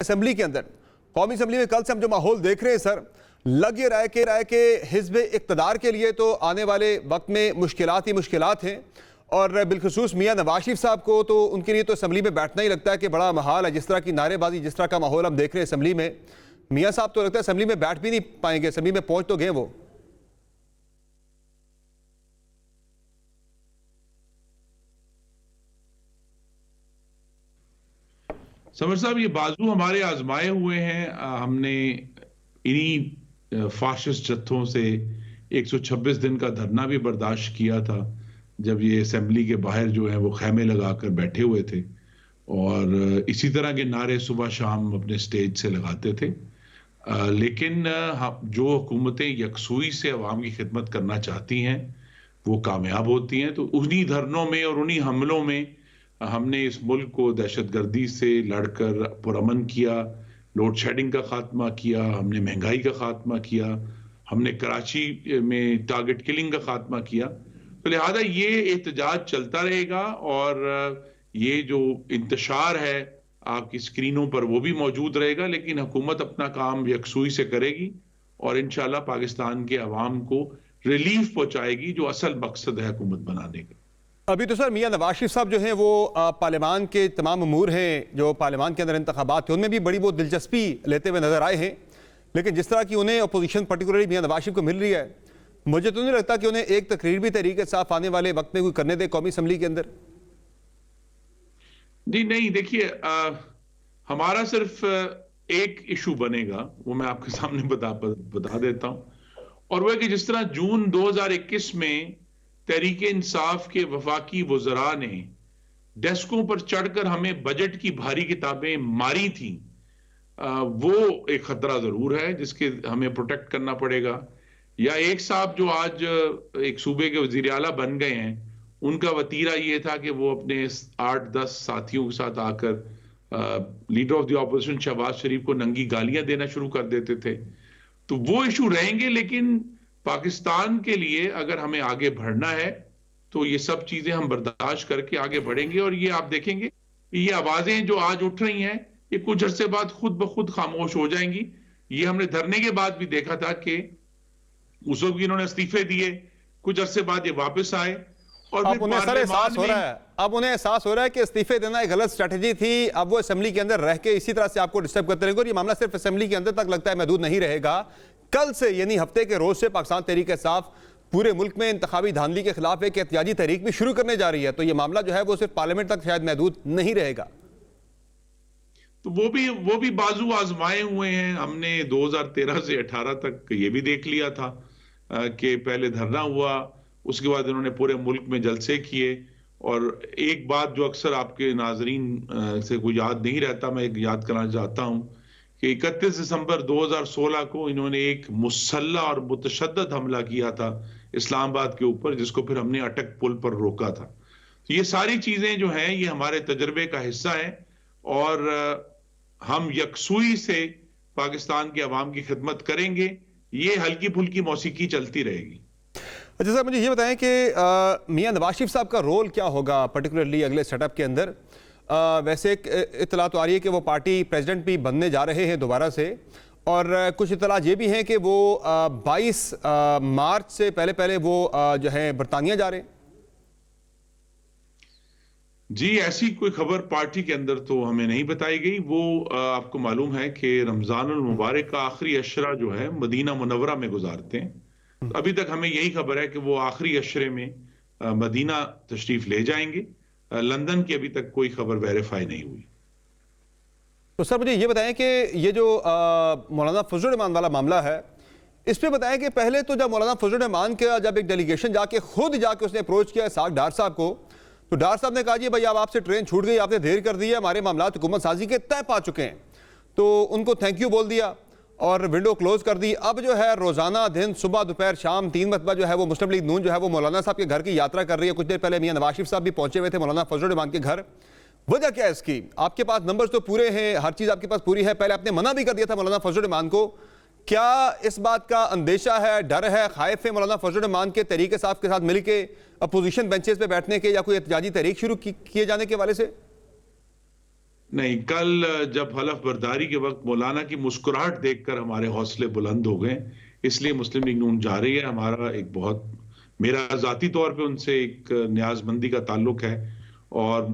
Assembly के अंदर, कौमी असेंबली में कल से हम जो माहौल देख रहे हैं सर, लग ये रहा है कि हिज़्ब इक़्तिदार के लिए तो आने वाले वक्त में मुश्किलात ही मुश्किलात हैं, और बिलखुसूस मियाँ नवाज शरीफ साहब को तो उनके लिए तो असेंबली में बैठना ही लगता है कि बड़ा महाल है। जिस तरह की नारेबाजी, जिस तरह का माहौल हम देख रहे हैं असेंबली में, मियाँ साहब तो लगता है असेंबली में बैठ भी नहीं पाएंगे। असेंबली में पहुंच तो गए वो। समर साहब, ये बाजू हमारे आजमाए हुए हैं। हमने इन्हीं फाशिस्ट जत्थों से 126 दिन का धरना भी बर्दाश्त किया था, जब ये असेंबली के बाहर जो है वो खैमे लगाकर बैठे हुए थे और इसी तरह के नारे सुबह शाम अपने स्टेज से लगाते थे। लेकिन जो हुकूमतें यकसुई से अवाम की खिदमत करना चाहती हैं वो कामयाब होती हैं। तो उन्हीं धरनों में और उन्हीं हमलों में हमने इस मुल्क को दहशतगर्दी से लड़कर पुरअमन किया, लोड शेडिंग का खात्मा किया, हमने महंगाई का खात्मा किया, हमने कराची में टारगेट किलिंग का खात्मा किया। तो लिहाजा ये एहतजाज चलता रहेगा और ये जो इंतशार है आपकी स्क्रीनों पर वो भी मौजूद रहेगा, लेकिन हुकूमत अपना काम यकसुई से करेगी और इंशाल्लाह पाकिस्तान के अवाम को रिलीफ पहुंचाएगी, जो असल मकसद है हुकूमत बनाने का। अभी तो सर मियाँ नवाज शरीफ साहब जो हैं वो पार्लियामान के तमाम अमूर हैं, जो पार्लियामान के अंदर इंतखाबात थे उनमें भी बड़ी बहुत दिलचस्पी लेते हुए नजर आए हैं। लेकिन जिस तरह की उन्हें अपोजिशन पर्टिकुलरली मियाँ नवाज शरीफ को मिल रही है, मुझे तो नहीं लगता कि उन्हें एक तकरीर भी तहरीक इंसाफ आने वाले वक्त में कोई करने दे कौमी असेंबली के अंदर। जी नहीं, देखिए हमारा सिर्फ एक इशू बनेगा, वो मैं आपके सामने बता देता हूं, और वो है कि जिस तरह जून 2021 में तहरीक इंसाफ के वफाकी वज़रा ने डेस्कों पर चढ़कर हमें बजट की भारी किताबें मारी थी, वो एक खतरा जरूर है जिसके हमें प्रोटेक्ट करना पड़ेगा। या एक साहब जो आज एक सूबे के वजीर आला बन गए हैं, उनका वतीरा ये था कि वो अपने 8-10 साथियों के साथ आकर leader of the opposition Shahbaz Sharif को नंगी गालियां देना शुरू कर देते थे। तो वो इशू रहेंगे, लेकिन पाकिस्तान के लिए अगर हमें आगे बढ़ना है तो ये सब चीजें हम बर्दाश्त करके आगे बढ़ेंगे। और ये आप देखेंगे ये आवाजें जो आज उठ रही हैं ये कुछ अरसे बाद खुद ब खुद खामोश हो जाएंगी। ये हमने धरने के बाद भी देखा था कि उस वक्त इन्होंने इस्तीफे दिए, कुछ अरसे बाद ये वापस आए और अब उन्हें सर एहसास हो रहा है, अब उन्हें एहसास हो रहा है कि इस्तीफे देना एक गलत स्ट्रेटजी थी। अब वो असेंबली के अंदर रह के इसी तरह से आपको डिस्टर्ब करते रहेंगे और ये मामला सिर्फ असेंबली के अंदर तक लगता है महदूद नहीं रहेगा। कल से यानी हफ्ते के रोज से पाकिस्तान तहरीक इंसाफ पूरे मुल्क में इंतखाबी धांधली के खिलाफ एक एहतियाजी तहरीक भी शुरू करने जा रही है। तो ये मामला जो है वो सिर्फ पार्लियामेंट तक शायद महदूद नहीं रहेगा। तो वो भी बाजू आजमाए हुए हैं। हमने 2013 से 18 तक ये भी देख लिया था कि पहले धरना हुआ, उसके बाद इन्होंने पूरे मुल्क में जलसे किए। और एक बात जो अक्सर आपके नाजरीन से कोई याद नहीं रहता, मैं एक याद करना चाहता हूं कि 31 दिसंबर 2016 को इन्होंने एक मुसल्ला और मुतशद्दद हमला किया था इस्लामाबाद के ऊपर, जिसको फिर हमने अटक पुल पर रोका था। तो ये सारी चीजें जो हैं ये हमारे तजर्बे का हिस्सा है और हम यकसुई से पाकिस्तान के अवाम की खिदमत करेंगे। ये हल्की फुल्की मौसीकी चलती रहेगी। अच्छा सर, मुझे ये बताएं कि मियाँ नवाज शरीफ साहब का रोल क्या होगा पर्टिकुलरली अगले सेटअप के अंदर। वैसे एक इत्तला तो आ रही है कि वो पार्टी प्रेसिडेंट भी बनने जा रहे हैं दोबारा से, और कुछ इत्तला ये भी हैं कि वो 22 मार्च से पहले वो जो है बरतानिया जा रहे हैं। जी, ऐसी कोई खबर पार्टी के अंदर तो हमें नहीं बताई गई। वो आपको मालूम है कि रमजानुल मुबारक का आखिरी अशरा जो है मदीना मुनव्वरा में गुजारते हैं। तो अभी तक हमें यही खबर है कि वो आखिरी अशरे में मदीना तशरीफ ले जाएंगे। लंदन की अभी तक कोई खबर वेरीफाई नहीं हुई। तो सर मुझे ये बताएं कि ये जो मौलाना फजल रहमान वाला मामला है, इस पे बताएं कि पहले तो जब मौलाना फजल रहमान का जब एक डेलीगेशन खुद जाके उसने अप्रोच किया साग डार साहब को, तो डार साहब ने कहा जी भाई अब आपसे ट्रेन छूट गई, आपने देर कर दी है, हमारे मामलात हुकूमत साजी के तय पा चुके हैं। तो उनको थैंक यू बोल दिया और विंडो क्लोज कर दी। अब जो है रोजाना दिन सुबह दोपहर शाम 3 मरतबा जो है वो मुस्लिम लीग नून जो है वो मौलाना साहब के घर की यात्रा कर रही है। कुछ देर पहले मियाँ नवाज शरीफ साहब भी पहुंचे हुए थे मौलाना फजल रहमान के घर। वजह क्या है इसकी? आपके पास नंबर्स तो पूरे हैं, हर चीज आपके पास पूरी है। पहले आपने मना भी कर दिया था मौलाना फजल रहमान को। क्या इस बात का अंदेशा है, डर है, खौफ है मौलाना फजल रहमान के तरीके साहब के साथ मिलके अपोजिशन बेंचेस पे बैठने के या कोई एहतजाजी तहरीक शुरू किए जाने के वाले से? नहीं, कल जब हलफ बर्दारी के वक्त मौलाना की मुस्कुराहट देखकर हमारे हौसले बुलंद हो गए, इसलिए मुस्लिम लीग नून जा रही है। हमारा एक बहुत, मेरा जाती तौर पे उनसे एक न्याजमंदी का ताल्लुक है, और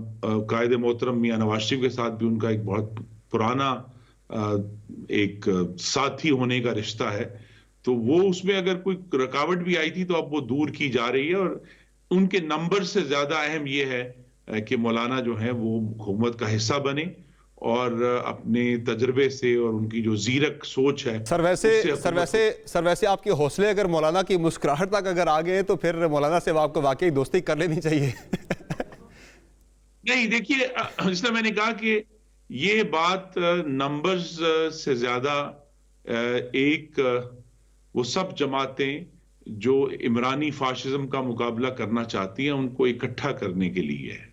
कायद मोहतरम मियां नवाज शरीफ के साथ भी उनका एक बहुत पुराना एक साथी होने का रिश्ता है। तो वो उसमें अगर कोई रुकावट भी आई थी तो अब वो दूर की जा रही है, और उनके नंबर से ज्यादा अहम ये है कि मौलाना जो है वो हुकूमत का हिस्सा बने, और अपने तजर्बे से और उनकी जो जीरक सोच है सर वैसे आपके हौसले अगर मौलाना की मुस्कुराहट तक अगर आ गए तो फिर मौलाना से आपको वाकई दोस्ती कर लेनी चाहिए। नहीं, देखिए, इसलिए मैंने कहा कि ये बात नंबर्स से ज्यादा एक वो सब जमातें जो इमरानी फाशिज्म का मुकाबला करना चाहती हैं उनको इकट्ठा करने के लिए है।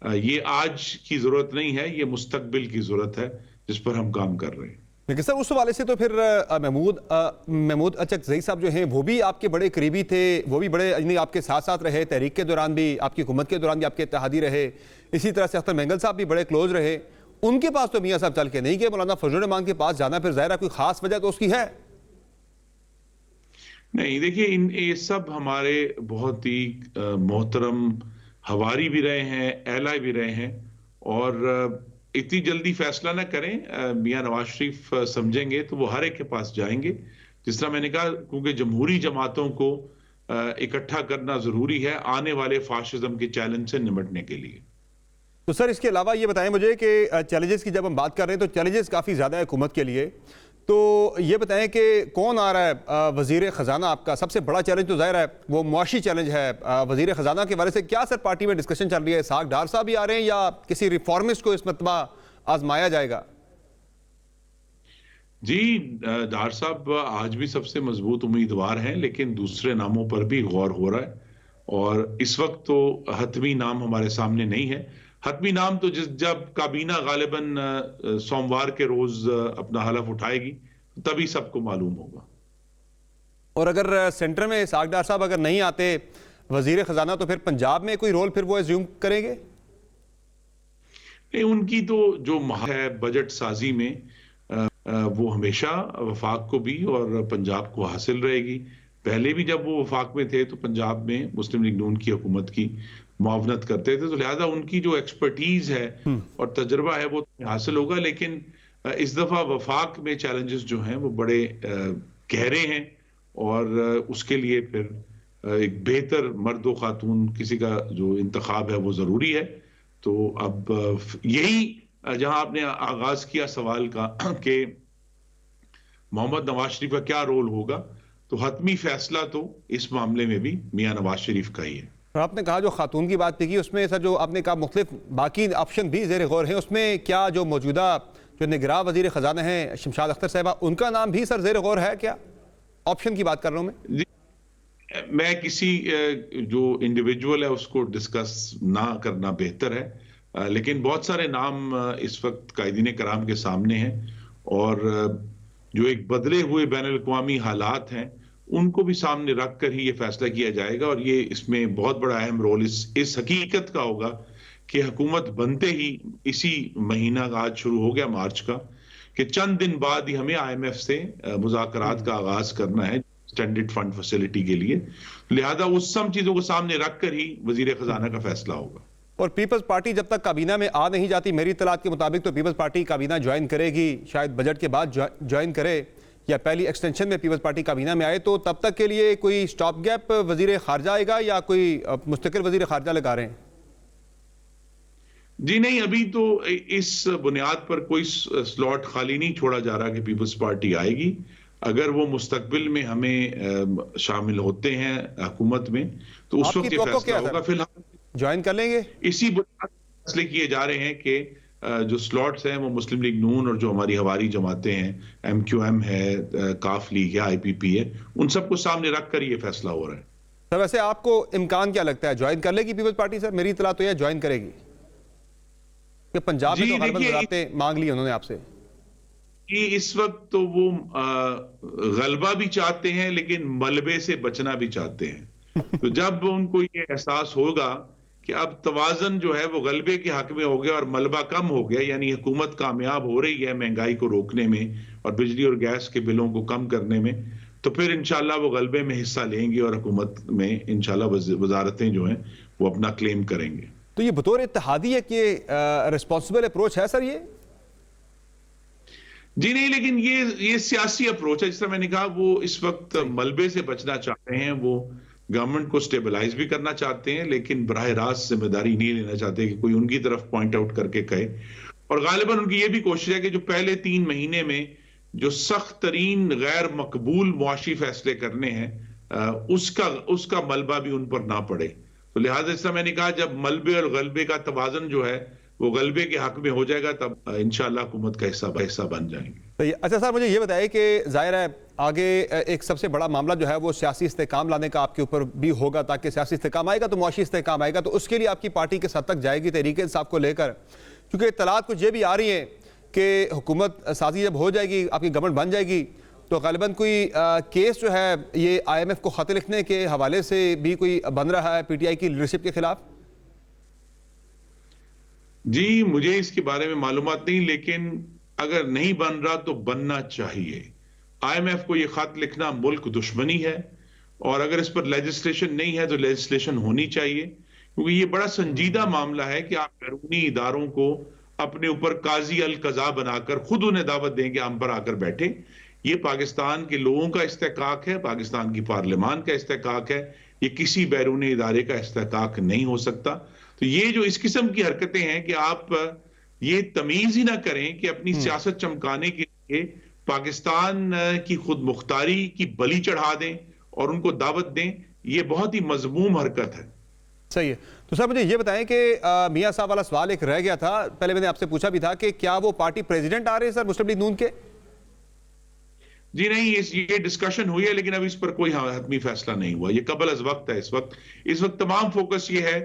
ये आज की जरूरत नहीं है, ये मुस्तकबिल की जरूरत है जिस पर हम काम कर रहे हैं। लेकिन सर उस हवाले से तो फिर महमूद अचकज़ई साहब जो हैं वो भी आपके बड़े करीबी थे, वो भी बड़े यानी आपके साथ साथ रहे, तहरीक के दौरान भी, आपकी हुकूमत के दौरान भी आपके इत्तेहादी रहे। इसी तरह से अख्तर मेंगल साहब भी बड़े क्लोज रहे। उनके पास तो मियाँ साहब चल के नहीं गए, मौलाना फजल रहमान के पास जाना फिर ज़ाहिर है कोई खास वजह तो उसकी है। नहीं, देखिए, ये सब हमारे बहुत ही मोहतरम हवारी भी रहे हैं, एला भी रहे हैं, और इतनी जल्दी फैसला ना करें। मियां नवाज शरीफ समझेंगे तो वो हर एक के पास जाएंगे। जिस तरह मैंने कहा, क्योंकि जमहूरी जमातों को इकट्ठा करना जरूरी है आने वाले फाशिज्म के चैलेंज से निपटने के लिए। तो सर इसके अलावा ये बताएं मुझे कि चैलेंजेस की जब हम बात कर रहे हैं तो चैलेंजेस काफ़ी ज़्यादा है हुकूमत के लिए, तो ये बताएं कि कौन आ रहा है वज़ीर ख़जाना? आपका सबसे बड़ा चैलेंज तो ज़ाहिर है वो मुआशी चैलेंज है। वज़ीर ख़जाना के बारे से क्या सर पार्टी में डिस्कशन चल रही है? इसहाक डार साहब भी आ रहे हैं या किसी रिफॉर्मिस्ट को इस मरतबा आजमाया जाएगा? जी, डार साहब आज भी सबसे मजबूत उम्मीदवार हैं, लेकिन दूसरे नामों पर भी गौर हो रहा है, और इस वक्त तो हतमी नाम हमारे सामने नहीं है। हतमी नाम तो जब काबीना गालिबन सोमवार के रोज अपना हलफ उठाएगी तभी सबको मालूम होगा। और अगर सेंटर में इसहाक डार साहब अगर नहीं आते वजीर खजाना, तो फिर पंजाब में कोई रोल फिर वो एज्यूम करेंगे? नहीं, उनकी तो जो है बजट साजी में वो हमेशा वफाक को भी और पंजाब को हासिल रहेगी। पहले भी जब वो वफाक में थे तो पंजाब में मुस्लिम लीग नून की हुकूमत की मुआवनत करते थे, तो लिहाजा उनकी जो एक्सपर्टीज है और तजर्बा है वो हासिल होगा। लेकिन इस दफा वफाक में चैलेंजेस जो हैं वो बड़े गहरे हैं, और उसके लिए फिर एक बेहतर मर्द व खातून किसी का जो इंतखाब है वो जरूरी है। तो अब यही जहां आपने आगाज किया सवाल का कि मोहम्मद नवाज शरीफ का क्या रोल होगा, तो हतमी फैसला तो इस मामले में भी मियां नवाज शरीफ का ही है। और आपने कहा जो खातून की बात की, उसमें सर जो आपने कहा मुख्तलिफ बाकी ऑप्शन भी जेर गौर हैं, उसमें क्या जो मौजूदा जो निगरां वजीर खजाना हैं शमशाद अख्तर साहिबा, उनका नाम भी सर जेर गौर है? क्या ऑप्शन की बात कर रहा हूं मैं? मैं किसी जो इंडिविजुअल है उसको डिस्कस ना करना बेहतर है, लेकिन बहुत सारे नाम इस वक्त कायदीन कराम के सामने हैं, और जो एक बदले हुए बैनुल अक़वामी हालात हैं उनको भी सामने रखकर ही ये फैसला किया जाएगा। और ये इसमें बहुत बड़ा अहम रोल इस हकीकत का होगा कि हुकूमत बनते ही इसी महीना का आज शुरू हो गया मार्च का, कि चंद दिन बाद ही हमें IMF से मुज़ाकरात का आगाज करना है स्टैंडर्ड फंड फैसिलिटी के लिए। लिहाजा उस सब चीजों को सामने रखकर ही वजीर खजाना का फैसला होगा। और पीपल्स पार्टी जब तक काबीना में आ नहीं जाती, मेरी इत्तलात के मुताबिक तो पीपल्स पार्टी काबीना ज्वाइन करेगी, शायद बजट के बाद ज्वाइन करे या पहली एक्सटेंशन में पीपल्स पार्टी काबीना में आए, तो तब तक के लिए कोई स्टॉप गैप वजीर खारजा आएगा या कोई मुस्तकिल वजीर खारजा लगा रहे हैं? जी नहीं, अभी तो इस बुनियाद पर कोई स्लॉट खाली नहीं छोड़ा जा रहा कि पीपल्स पार्टी आएगी। अगर वो मुस्तकबिल में हमें शामिल होते हैं हुकूमत में तो उस वक्त ये फैसला होगा। फिलहाल ज्वाइन कर लेंगे। इसी बुनियाद पर फैसले किए जा रहे हैं कि जो स्लॉट्स हैं वो मुस्लिम लीग नून और जो हमारी हवारी जमातें हैं, MQM है, काफ लीग है, IPP है, उन सबको सामने रखकर ये फैसला हो रहा है। सर वैसे आपको इम्कान क्या लगता है, ज्वाइन कर लेगी पीपल्स पार्टी? सर मेरी इत्तला तो यह ज्वाइन करेगी कि पंजाब में तो गालिबन वज़ारतें मांग ली उन्होंने आपसे। कि इस वक्त तो वो गलबा भी चाहते हैं लेकिन मलबे से बचना भी चाहते हैं। तो जब उनको ये एहसास होगा कि अब तवाजन जो है वो गलबे के हक में हो गया और मलबा कम हो गया, यानी हुकूमत कामयाब हो रही है महंगाई को रोकने में और बिजली और गैस के बिलों को कम करने में, तो फिर इंशाल्लाह वो गलबे में हिस्सा लेंगे और हुकूमत में इंशाल्लाह वजारतें जो हैं वो अपना क्लेम करेंगे। तो ये बतौर इत्तेहादी है कि रिस्पॉन्सिबल अप्रोच है सर ये? जी नहीं, लेकिन ये सियासी अप्रोच है। जिस तरह मैंने कहा, वो इस वक्त मलबे से बचना चाहते हैं, वो गवर्नमेंट को स्टेबलाइज भी करना चाहते हैं, लेकिन बराह रास्त जिम्मेदारी नहीं लेना चाहते कि कोई उनकी तरफ पॉइंट आउट करके कहे। और गालिबन उनकी ये भी कोशिश है कि जो पहले 3 महीने में जो सख्त तरीन गैर मकबूल मुआशी फैसले करने हैं, उसका मलबा भी उन पर ना पड़े। तो लिहाजा इस तरह मैंने कहा, जब मलबे और गलबे का तवाजन जो है वो गलबे के हक में हो जाएगा, तब इंशाल्लाह हुकूमत का हिस्सा बन जाएंगे। तो अच्छा सर, मुझे ये बताइए कि जाहिर है आगे एक सबसे बड़ा मामला जो है वो सियासी इस्तेहकाम लाने का आपके ऊपर भी होगा, ताकि सियासी इस्तेहकाम आएगा तो मुआशी इस्तेहकाम आएगा, तो उसके लिए आपकी पार्टी किस हद तक जाएगी तहरीक इंसाफ को लेकर? क्योंकि इत्तलात कुछ ये भी आ रही हैं कि हुकूमत साजी जब हो जाएगी, आपकी गवर्नमेंट बन जाएगी, तो गालिबन कोई केस जो है ये IMF को खत लिखने के हवाले से भी कोई बन रहा है PTI की लीडरशिप के खिलाफ? जी, मुझे इसके बारे में मालूमात नहीं, लेकिन अगर नहीं बन रहा तो बनना चाहिए। IMF को यह खत लिखना मुल्क दुश्मनी है, और अगर इस पर लेजिस्लेशन नहीं है तो लेजिस्लेशन होनी चाहिए, क्योंकि ये बड़ा संजीदा मामला है कि आप बैरूनी इदारों को अपने ऊपर काजी अल कज़ा बनाकर खुद उन्हें दावत दें कि हम पर आकर बैठे। ये पाकिस्तान के लोगों का इस्तेहकाक है, पाकिस्तान की पार्लियामान का इस्तेहकाक है, ये किसी बैरूनी इदारे का इस्तेहकाक नहीं हो सकता। तो ये जो इस किस्म की हरकतें हैं कि आप ये तमीज ही ना करें कि अपनी सियासत चमकाने के लिए पाकिस्तान की खुद मुख्तारी की बलि चढ़ा दें और उनको दावत दें, ये बहुत ही मजमूम हरकत है। सही है। तो सर मुझे ये बताएं कि मियां साहब वाला सवाल एक रह गया था, पहले मैंने आपसे पूछा भी था कि क्या वो पार्टी प्रेसिडेंट आ रहे हैं सर मुस्लिम लीग नून के? जी नहीं, ये डिस्कशन हुई है, लेकिन अभी इस पर कोई हतमी फैसला नहीं हुआ। ये कबल अज वक्त है। इस वक्त तमाम फोकस ये है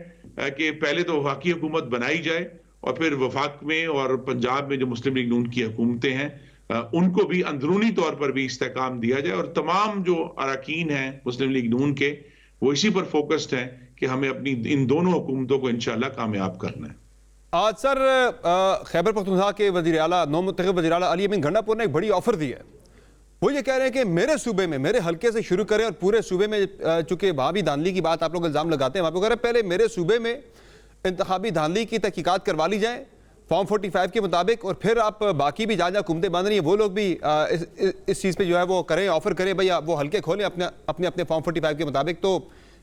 कि पहले तो वफाकी हुकूमत बनाई जाए, और फिर वफाक में और पंजाब में जो मुस्लिम लीग नून की हुकूमतें हैं उनको भी अंदरूनी तौर पर भी इस्तेहकाम दिया जाए, और तमाम जो अरकान हैं मुस्लिम लीग नून के वो इसी पर फोकस्ड हैं कि हमें अपनी इन दोनों हुकूमतों को इंशाल्लाह कामयाब करना है। आज सर खैबर पख्तूनख्वा के वज़ीर आला नौमुंतखब वज़ीर आला अली अमीन गंडापुर ने एक बड़ी ऑफर दी है। वो ये कह रहे हैं कि मेरे सूबे में, मेरे हल्के से शुरू करें और पूरे सूबे में, चूंकि वहाँ भी धांधली की बात आप लोग इल्ज़ाम लगाते हैं, वहाँ पे कह रहे हैं पहले मेरे सूबे में इंतखाबी धांधली की तहकीकात करवा ली जाए फॉर्म 45 के मुताबिक, और फिर आप बाकी भी जहाँ जहाँ हुकूमतें बन रही हैं वो लोग भी इस चीज़ पे जो है वो करें, ऑफर करें, भैया वो हल्के खोलें अपने अपने फॉर्म 45 के मुताबिक। तो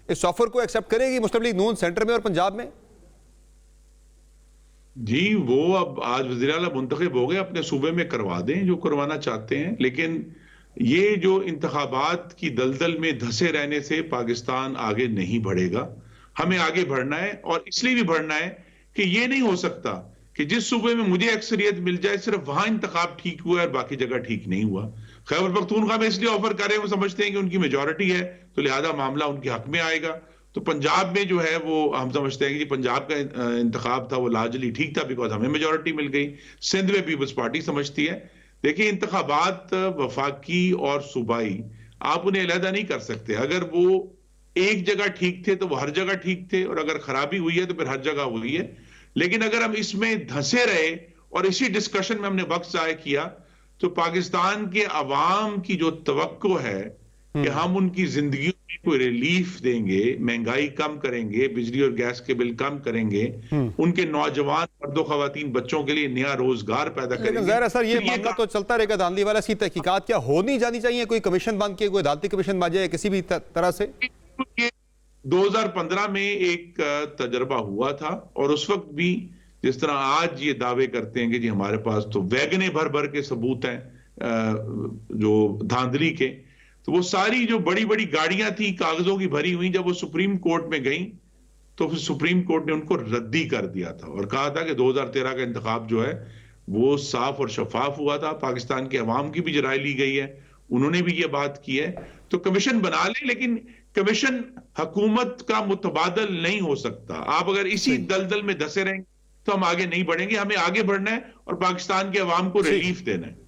इस ऑफर को एक्सेप्ट करेगी मुस्लिम लीग नून सेंटर में और पंजाब में? जी, वो अब आज वज़ीर आला मुंतखब हो गए, अपने सूबे में करवा दें जो करवाना चाहते हैं, लेकिन ये जो इंतखाबात की दलदल में धंसे रहने से पाकिस्तान आगे नहीं बढ़ेगा। हमें आगे बढ़ना है, और इसलिए भी बढ़ना है कि ये नहीं हो सकता कि जिस सूबे में मुझे अक्सरियत मिल जाए सिर्फ वहां इंतखाब ठीक हुआ और बाकी जगह ठीक नहीं हुआ। खैबर पख्तूनख्वा में इसलिए ऑफर कर रहे हैं, वो समझते हैं कि उनकी मेजॉरिटी है तो लिहाजा मामला उनके हक में आएगा। तो पंजाब में जो है वो हम समझते हैं कि पंजाब का इंतखाब था वो लार्जली ठीक था, बिकॉज हमें मेजॉरिटी मिल गई। सिंध में पीपल्स पार्टी समझती है। देखिए, इंतखाबात वफाकी और सूबाई आप उन्हें अलहदा नहीं कर सकते। अगर वो एक जगह ठीक थे तो वो हर जगह ठीक थे, और अगर खराबी हुई है तो फिर हर जगह हुई है। लेकिन अगर हम इसमें धंसे रहे और इसी डिस्कशन में हमने वक्त जाया किया, तो पाकिस्तान के अवाम की जो तवक्को है कि हम उनकी जिंदगी में कोई रिलीफ देंगे, महंगाई कम करेंगे, बिजली और गैस के बिल कम करेंगे, उनके नौजवान मर्दों खवातीन बच्चों के लिए नया रोजगार पैदा करेंगे। सर ये मामला तो चलता रहेगा धांधली वाला। इसकी तहकीकात क्या हो नहीं जानी चाहिए? कोई कमीशन बन के, कोई अदालती कमीशन बन जाए किसी भी तरह से? 2015 में एक तजर्बा हुआ था, और उस वक्त भी जिस तरह आज ये दावे करते हैं कि जी हमारे पास तो वैगने भर भर के सबूत हैं जो धांधली के, तो वो सारी जो बड़ी बड़ी गाड़ियां थी कागजों की भरी हुई, जब वो सुप्रीम कोर्ट में गई तो फिर सुप्रीम कोर्ट ने उनको रद्दी कर दिया था और कहा था कि 2013 का इंतखाब जो है वो साफ और शफाफ हुआ था। पाकिस्तान के अवाम की भी राय ली गई है, उन्होंने भी ये बात की है। तो कमीशन बना ले, लेकिन कमीशन हुकूमत का मुतबादल नहीं हो सकता। आप अगर इसी दलदल में धंसे रहेंगे तो हम आगे नहीं बढ़ेंगे। हमें आगे बढ़ना है और पाकिस्तान के अवाम को रिलीफ देना है।